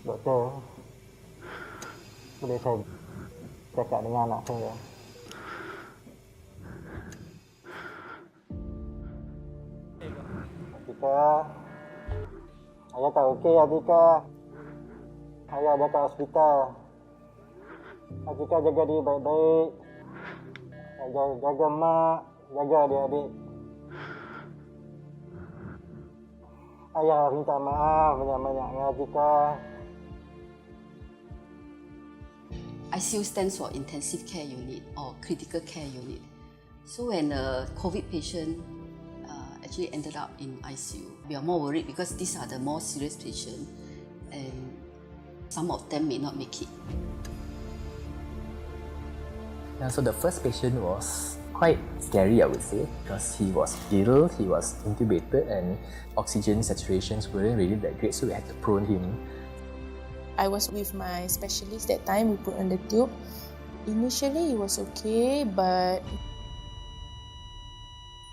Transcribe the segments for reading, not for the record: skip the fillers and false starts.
Doktor, boleh saya cakap dengan anak saya? Atika, ayah tak okey, Atika. Ayah dah kat hospital. Atika jaga diri baik-baik. Jaga mak, jaga adik-adik. Ayah minta maaf banyak-banyak dengan Atika. ICU stands for Intensive Care Unit or Critical Care Unit. So when a COVID patient actually ended up in ICU, we are more worried because these are the more serious patients and some of them may not make it. Yeah, so the first patient was quite scary, I would say, because he was ill, he was intubated and oxygen saturations weren't really that great, so we had to prone him. I was with my specialist that time, we put on the tube. Initially it was okay, but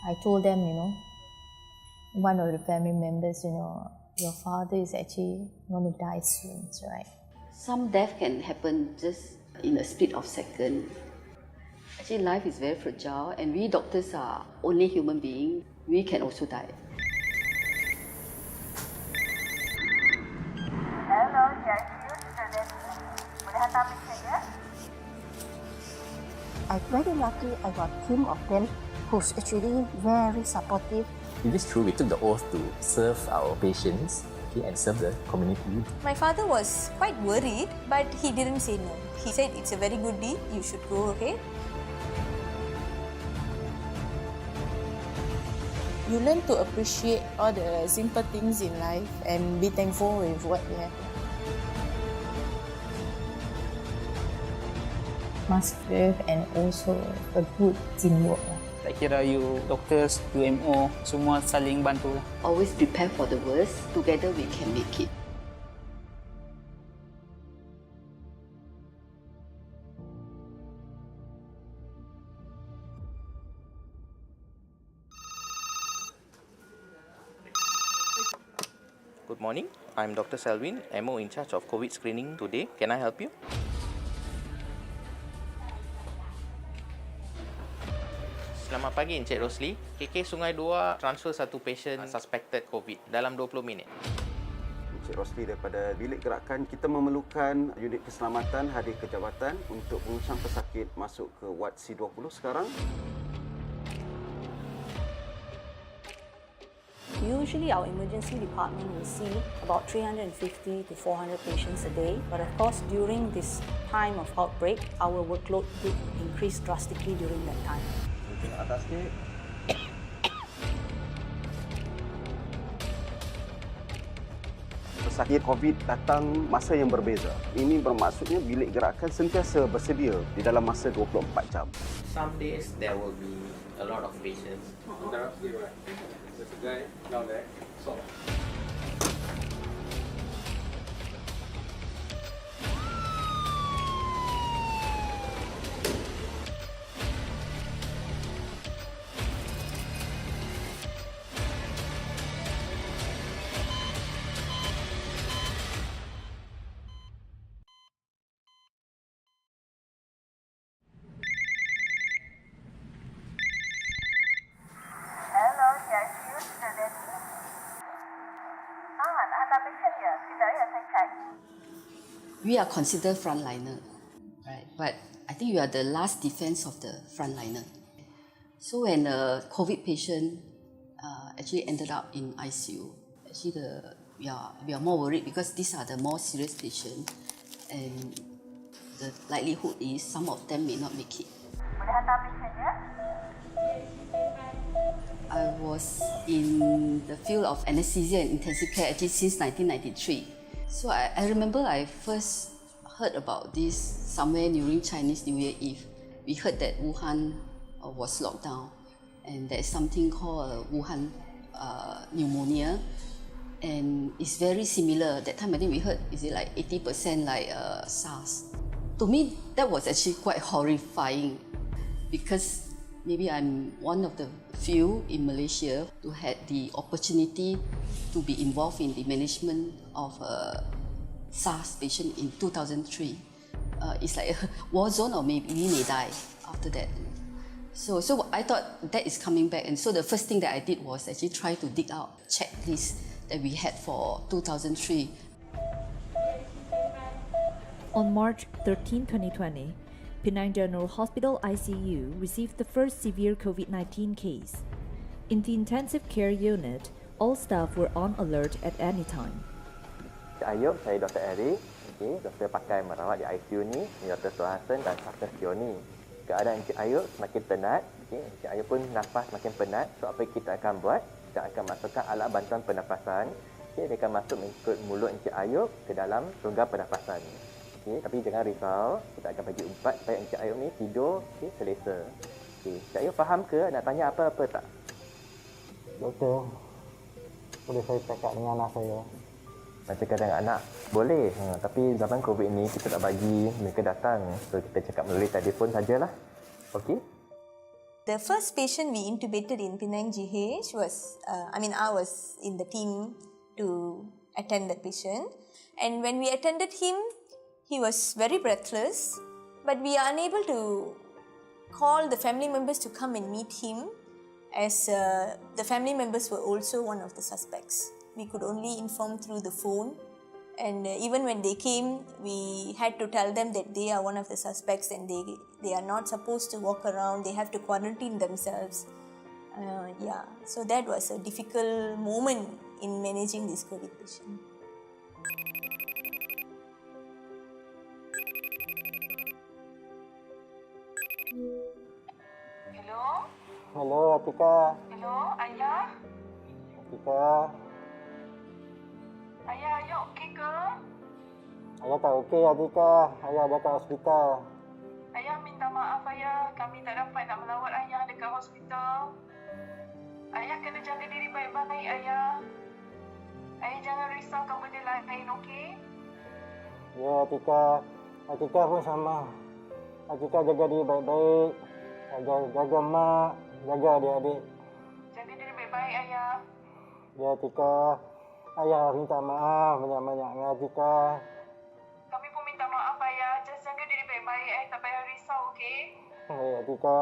I told them, one of the family members, your father is actually going to die soon, right? Some death can happen just in a split of second. Actually, life is very fragile and we doctors are only human beings. We can also die. Hello, DaAi.Channel.Malaysia YouTube. Boleh hantar picture ya? I'm very lucky I got a team of them who's actually very supportive. It is true, we took the oath to serve our patients and serve the community. My father was quite worried, but he didn't say no. He said it's a very good deed, you should go ahead. you learn to appreciate all the simple things in life and be thankful with what you have. Must serve and also a good teamwork. Tak kira you doctors, UMO, semua saling bantu. Always prepare for the worst. Together we can make it. Good morning, I'm Dr. Selwyn, MO in charge of COVID screening today. Can I help you? Selamat pagi Encik Rosli. KK Sungai Dua transfer satu patient suspected COVID dalam 20 minit. Encik Rosli, daripada bilik gerakan, kita memerlukan unit keselamatan hadir ke jabatan untuk pengurusan pesakit masuk ke ward C20 sekarang. Usually our emergency department will see about 350 to 400 patients a day. But of course, during this time of outbreak, our workload did increase drastically during that time. Tengok atas sikit. Pesakit COVID datang masa yang berbeza. Ini bermaksudnya bilik gerakan sentiasa bersedia di dalam masa 24 jam. Some days there will be a lot of patients. There's a guy down there. So. Hello, DaAi.Channel.Malaysia YouTube. Hantar picture ya? Sekejap ya, saya check. We are considered frontliner, right? But I think we are the last defense of the frontliner. So when a COVID patient actually ended up in ICU, actually we are more worried because these are the more serious patients, and the likelihood is some of them may not make it. Boleh hantar picture ya? I was in the field of anesthesia and intensive care actually since 1993. So I remember I first heard about this somewhere during Chinese New Year Eve. We heard that Wuhan was locked down and there is something called Wuhan pneumonia, and it's very similar. That time I think we heard, is it like 80% like SARS? To me, that was actually quite horrifying. because maybe I'm one of the few in Malaysia who had the opportunity to be involved in the management of a SARS patient in 2003. It's like a war zone, or maybe we may die after that. So I thought that is coming back, and so the first thing that I did was actually try to dig out checklist that we had for 2003. On March 13, 2020, Penang General Hospital ICU received the first severe COVID-19 case. In the intensive care unit, all staff were on alert at any time. Ayub, saya Dr. Eric. Okay, doktor pakai merawat di ICU ni, Dr. Suhasan dan Dr. Fioni. Keadaan Encik Ayub semakin penat. Okay, Encik Ayub pun nafas semakin penat. So apa yang kita akan buat? Kita akan masukkan alat bantuan pernafasan. Okay, dia akan masuk mengikut mulut Encik Ayub ke dalam rongga pernafasan. Okay, tapi jangan risau, kita akan bagi umpat supaya Encik Ayub ni tidur selesa. Okay, Encik Ayub faham ke nak tanya apa-apa tak? Doktor, boleh saya cakap dengan anak saya? Nak cakap dengan anak? Boleh. Tapi zaman COVID ni kita tak bagi mereka datang. So kita cakap melalui telefon sajalah. Okey? The first patient we intubated in Penang GH was, I was in the team to attend that patient. And when we attended him, he was very breathless. But we are unable to call the family members to come and meet him, as the family members were also one of the suspects. We could only inform through the phone, and even when they came, we had to tell them that they are one of the suspects and they are not supposed to walk around, they have to quarantine themselves. So that was a difficult moment in managing this COVID patient. Hello? Hello, Atika. Hello, Ayah? Atika. Ayah okey ke? Ayah tak okey, Atika. Ayah dah kat hospital. Ayah minta maaf, Ayah. Kami tak dapat nak melawat Ayah dekat hospital. Ayah kena jaga diri baik-baik, Ayah. Ayah jangan risaukan benda lain, okey? Ya, Atika. Atika pun sama. Atika jaga diri baik-baik. Jaga mak, jaga adik-adik. Jaga diri baik-baik, Ayah. Ya, Atika. Ayah minta maaf banyak-banyak dengan Atika. Kami pun minta maaf, Ayah. Just jaga diri baik-baik, tak payah risau, okey? Ya, Atika.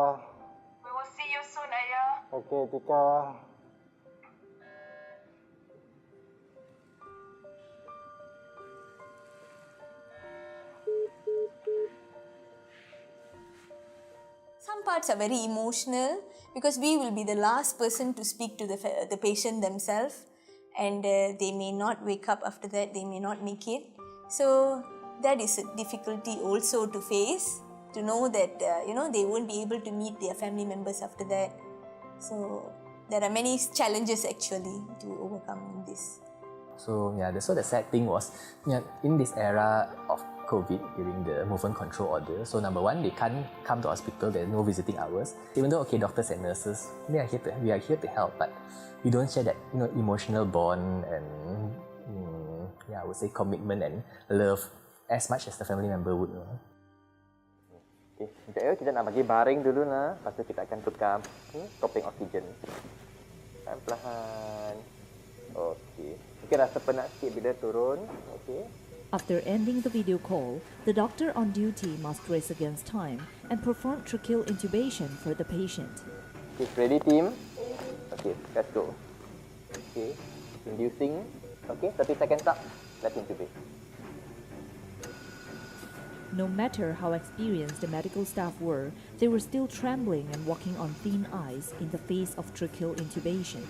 We will see you soon, Ayah. Okey, Atika. Some parts are very emotional because we will be the last person to speak to the patient themselves, and they may not wake up after that, they may not make it. So that is a difficulty also to face, to know that they won't be able to meet their family members after that. So there are many challenges actually to overcome in this. So the sad thing was, in this era of COVID during the movement control order, so number one, they can't come to hospital, there's no visiting hours. Even though doctors and nurses, we are here to help, but we don't share that emotional bond and I would say commitment and love as much as the family member would. Okay, sekejap ya, kita nak bagi baring dulu lah, lepas tu kita akan tukar topeng oksigen. Perlahan. Okey. Mungkin rasa penat sikit bila turun. Okey. After ending the video call, the doctor on duty must race against time and perform tracheal intubation for the patient. Okay, ready team? Okay, let's go. Okay, inducing. Okay, 30 seconds up. Let's intubate. No matter how experienced the medical staff were, they were still trembling and walking on thin ice in the face of tracheal intubation.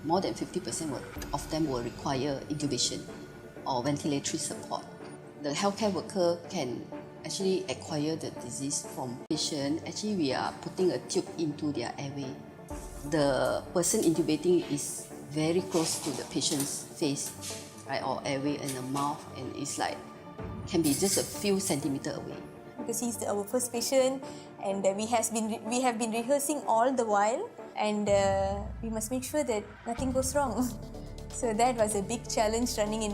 More than 50% of them will require intubation or ventilatory support. The healthcare worker can actually acquire the disease from patient. Actually, we are putting a tube into their airway. The person intubating is very close to the patient's face, right, or airway and the mouth, and it's like can be just a few centimeters away. Because he's our first patient, and we have been rehearsing all the while, and we must make sure that nothing goes wrong. So that was a big challenge running in